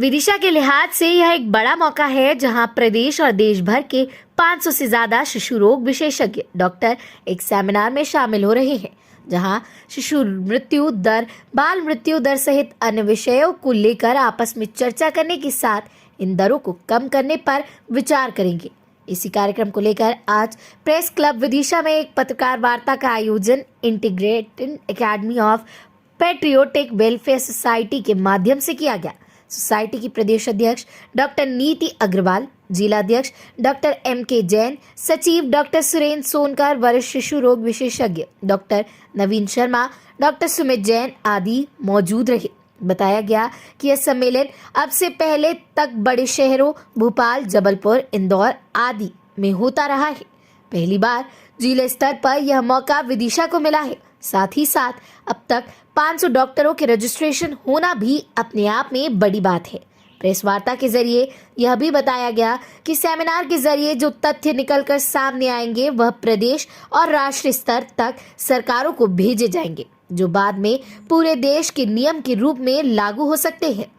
विदिशा के लिहाज से यह एक बड़ा मौका है जहां प्रदेश और देश भर के 500 से ज्यादा शिशु रोग विशेषज्ञ डॉक्टर एक सेमिनार में शामिल हो रहे हैं, जहां शिशु मृत्यु दर, बाल मृत्यु दर सहित अन्य विषयों को लेकर आपस में चर्चा करने के साथ इन दरों को कम करने पर विचार करेंगे। इसी कार्यक्रम को लेकर आज प्रेस क्लब विदिशा में एक पत्रकार वार्ता का आयोजन integrated academy of patriotic welfare society के माध्यम से किया गया। सोसाइटी की प्रदेश अध्यक्ष डॉक्टर नीति अग्रवाल, जिलाध्यक्ष डॉक्टर M.K. जैन, सचिव डॉक्टर सुरेंद्र सोनकर, वरिष्ठ शिशु रोग विशेषज्ञ डॉक्टर नवीन शर्मा, डॉक्टर सुमित जैन आदि मौजूद रहे। बताया गया कि यह सम्मेलन अब से पहले तक बड़े शहरों भोपाल, जबलपुर, इंदौर आदि में होता रहा है। पहली बार जिला स्तर पर यह मौका विदिशा को मिला है। साथ ही साथ अब तक 500 डॉक्टरों के रजिस्ट्रेशन होना भी अपने आप में बड़ी बात है। प्रेस वार्ता के जरिए यह भी बताया गया कि सेमिनार के जरिए जो तथ्य निकलकर सामने आएंगे वह प्रदेश और राष्ट्रीय स्तर तक सरकारों को भेजे जाएंगे, जो बाद में पूरे देश के नियम के रूप में लागू हो सकते हैं।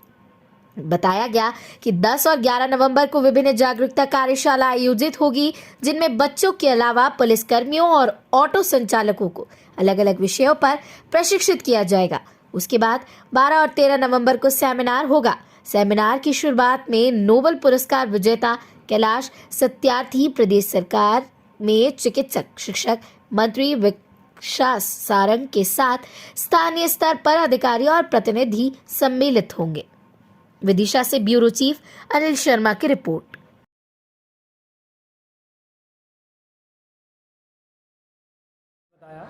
बताया गया कि 10 और 11 नवंबर को विभिन्न जागरूकता कार्यशाला आयोजित होगी, जिनमें बच्चों के अलावा पुलिस कर्मियों और ऑटो संचालकों को अलग अलग विषयों पर प्रशिक्षित किया जाएगा। उसके बाद 12 और 13 नवंबर को सेमिनार होगा। सेमिनार की शुरुआत में नोबेल पुरस्कार विजेता कैलाश सत्यार्थी, प्रदेश सरकार में चिकित्सक शिक्षक मंत्री विकास सारंग के साथ स्थानीय स्तर पर अधिकारी और प्रतिनिधि सम्मिलित होंगे। विदिशा से ब्यूरो चीफ अनिल शर्मा की रिपोर्ट। बताया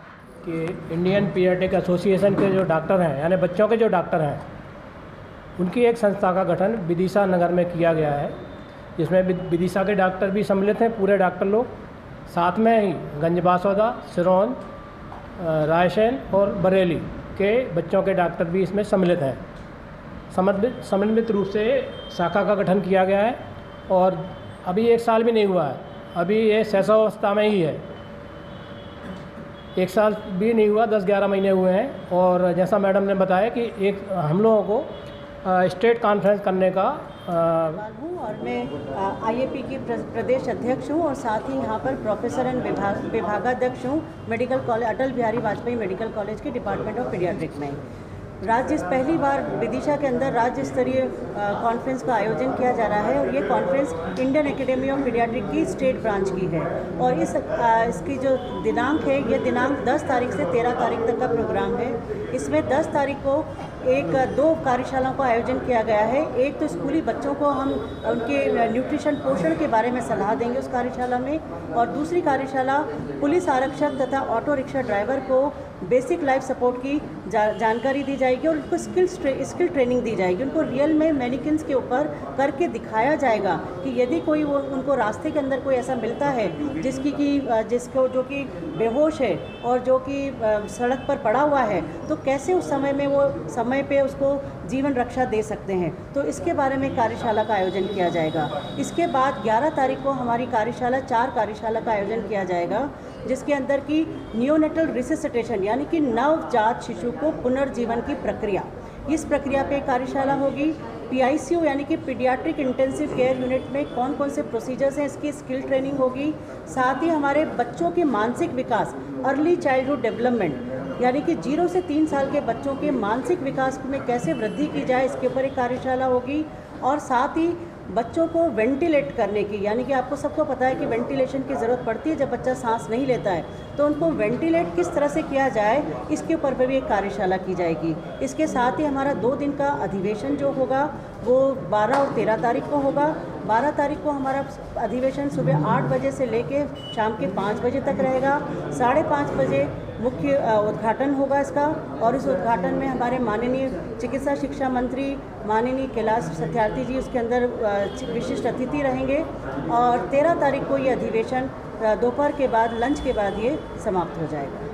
कि इंडियन पीडियाट्रिक एसोसिएशन के जो डॉक्टर हैं, यानी बच्चों के जो डॉक्टर हैं, उनकी एक संस्था का गठन विदिशा नगर में किया गया है, जिसमें विदिशा के डॉक्टर भी सम्मिलित हैं, पूरे डॉक्टर लोग। साथ में ही गंजबासौदा, सिरोंज, रायसेन और बरेली के बच्चों के डॉक्टर भी इसमें सम्मिलित हैं। समन्वित रूप से शाखा का गठन किया गया है और अभी 1 साल भी नहीं हुआ है, अभी ये शैशवावस्था में ही है। 1 साल भी नहीं हुआ, 10-11 महीने हुए हैं। और जैसा मैडम ने बताया कि हम लोगों को स्टेट कॉन्फ्रेंस करने का हूँ और मैं IAP की प्रदेश अध्यक्ष हूँ और साथ ही यहाँ पर प्रोफेसर एंड विभागाध्यक्ष हूँ medical college, Atal Bihari Vajpayee medical college के डिपार्टमेंट ऑफ पीडियाट्रिक्स में। पहली बार विदिशा के अंदर राज्य स्तरीय कॉन्फ्रेंस का आयोजन किया जा रहा है और ये conference Indian academy of paediatric की स्टेट ब्रांच की है। और इसकी जो दिनांक है, ये दिनांक 10 तारीख से 13 तारीख तक का प्रोग्राम है। इसमें 10 तारीख को 2 कार्यशालाओं का आयोजन किया गया है। एक तो स्कूली बच्चों को हम उनके न्यूट्रिशन पोषण के बारे में सलाह देंगे उस कार्यशाला में, और दूसरी कार्यशाला पुलिस आरक्षक तथा ऑटो रिक्शा ड्राइवर को बेसिक लाइफ सपोर्ट की जानकारी दी जाएगी और उनको स्किल ट्रेनिंग दी जाएगी। उनको रियल में मैनिकिन्स के ऊपर करके दिखाया जाएगा कि यदि कोई उनको रास्ते के अंदर कोई ऐसा मिलता है जिसको जो कि बेहोश है और जो कि सड़क पर पड़ा हुआ है, तो कैसे उस समय में वो समय पे उसको जीवन रक्षा दे सकते हैं। तो इसके बारे में कार्यशाला का आयोजन किया जाएगा। इसके बाद 11 तारीख को हमारी कार्यशाला 4 कार्यशाला का आयोजन किया जाएगा, जिसके अंदर की नियोनेटल रिससिटेशन यानी कि नवजात शिशु को पुनर्जीवन की प्रक्रिया, इस प्रक्रिया पे कार्यशाला होगी। PICU यानी कि पीडियाट्रिक इंटेंसिव केयर यूनिट में कौन कौन से प्रोसीजर्स हैं, इसकी स्किल ट्रेनिंग होगी। साथ ही हमारे बच्चों के मानसिक विकास, अर्ली चाइल्डहुड डेवलपमेंट यानी कि 0 से 3 साल के बच्चों के मानसिक विकास में कैसे वृद्धि की जाए, इसके ऊपर एक कार्यशाला होगी। और साथ ही बच्चों को वेंटिलेट करने की, यानी कि आपको सबको पता है कि वेंटिलेशन की ज़रूरत पड़ती है जब बच्चा सांस नहीं लेता है, तो उनको वेंटिलेट किस तरह से किया जाए, इसके ऊपर भी एक कार्यशाला की जाएगी। इसके साथ ही हमारा 2 दिन का अधिवेशन जो होगा वो 12 और 13 तारीख को होगा। 12 तारीख को हमारा अधिवेशन सुबह 8 बजे से लेके शाम के 5 बजे तक रहेगा। 5:30 बजे मुख्य उद्घाटन होगा इसका, और इस उद्घाटन में हमारे माननीय चिकित्सा शिक्षा मंत्री माननीय कैलाश सत्यार्थी जी उसके अंदर विशिष्ट अतिथि रहेंगे। और 13 तारीख को ये अधिवेशन दोपहर के बाद, लंच के बाद ये समाप्त हो जाएगा।